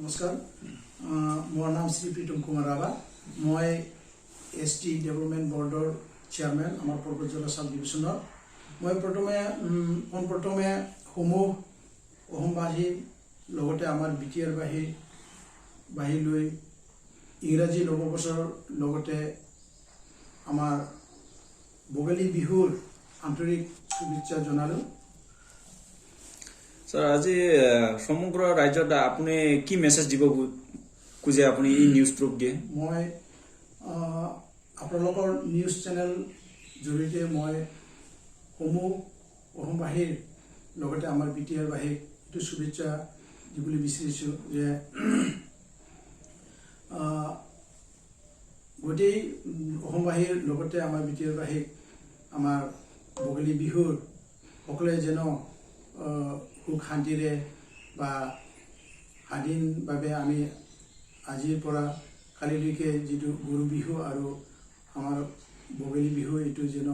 नमस्कार मोर नाम श्री प्रीतम कुमार राभा मैं एसटी डेवलपमेंट बोर्डर चेयरमैन आमार पर्वतजला सब डिविजन मैं प्रथमे समूह अहोमबासी लगते आमार बीटीआर बाही लई इंराजी नवबर्षर लगते आमार भोगाली बिहुर आंतरिक शुभेच्छा जनालो। सर आज समग्र राज्य आपने की मेसेज দিব খুঁজে আপনি এই নিউজ প্রুফ দিয়ে মই আপোনালোকৰ নিউজ চেনেল জৰিয়তে মই সমূহ অসমবাসীৰ লগতে আমাৰ বিটিআৰ বাসীক এইটো শুভেচ্ছা দিবলৈ বিচাৰিছো যে গোটেই অসমবাসীৰ লগতে আমাৰ বিটিআৰ বাসীক আমাৰ ভোগালী বিহুৰ সকলোৱে যেন সুখ শান্তিৰে বা স্বাধীনভাৱে আমি আজিৰ পৰা কালিলৈকে যিটো গৰু বিহু আৰু আমাৰ ভোগালী বিহু এইটো যেন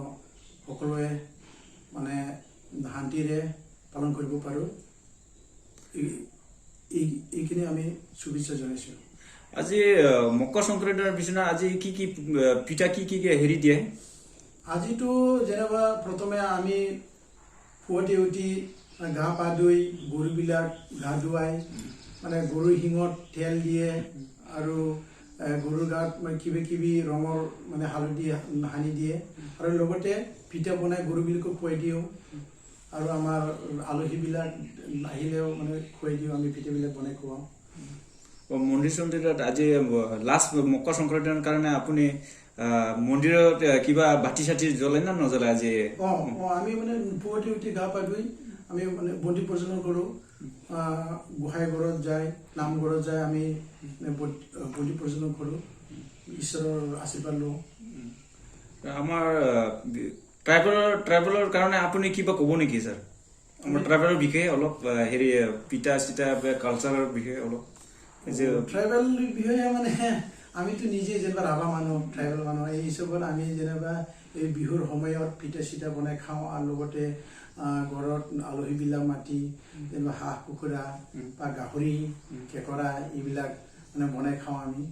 সকলোৱে মানে শান্তিৰে পালন কৰিব পাৰোঁ এইখিনি আমি শুভেচ্ছা জনাইছোঁ। আজি মকৰ সংক্ৰান্তিৰ পিছনা আজি কি কি পিঠা কি হেৰি দিয়ে আজিতো যেনেবা প্ৰথমে আমি পুৱাতে উঠি গা পা ধুই গৰুবিলাক গা ধুৱাই মানে গৰুৰ শিঙত তেল দিয়ে আৰু গৰুৰ গাত কিবি ৰঙৰ মানে হালধি সানি দিয়ে আৰু লগতে পিঠা বনাই গৰুবিলাকক খুৱাই দিওঁ আৰু আমাৰ আলহীবিলাক আহিলেও মানে খুৱাই দিওঁ আমি পিঠাবিলাক বনাই খুৱাওঁ। মন্দিৰ চন্দিৰত আজি লাষ্ট মকৰ সংক্ৰান্তিৰ কাৰণে আপুনি মন্দিৰত কিবা বাতি চাতি জ্বলে না নজ্বলে আজি আমি মানে পুৱাতে উঠি গা পা ধুই আমি মানে বন্তি প্ৰজ্বলন কৰোঁ গোসাঁই ঘৰত যায় নামঘৰত যায় আমি বন্তি প্ৰজ্বলন কৰোঁ ঈশ্বৰৰ আশীৰ্বাদ লওঁ। আমাৰ ট্ৰাইবেলৰ কাৰণে আপুনি কিবা ক'ব নেকি স্যাৰ আমাৰ ট্ৰাইবেলৰ বিষয়ে অলপ হেৰি পিঠা চিটা কালচাৰৰ বিষয়ে অলপ ট্ৰাইবেল বিষয়ে মানে আমিতো নিজে যেনিবা ৰাভা মানুহ ট্ৰাইবেল মানুহ এই হিচাপত আমি যেনিবা এই বিহুৰ সময়ত পিঠা চিঠা বনাই খাওঁ আৰু লগতে ঘৰত আলহীবিলাক মাতি যেনিবা হাঁহ কুকুৰা বা গাহৰি কেঁকৰা এইবিলাক মানে বনাই খাওঁ আমি।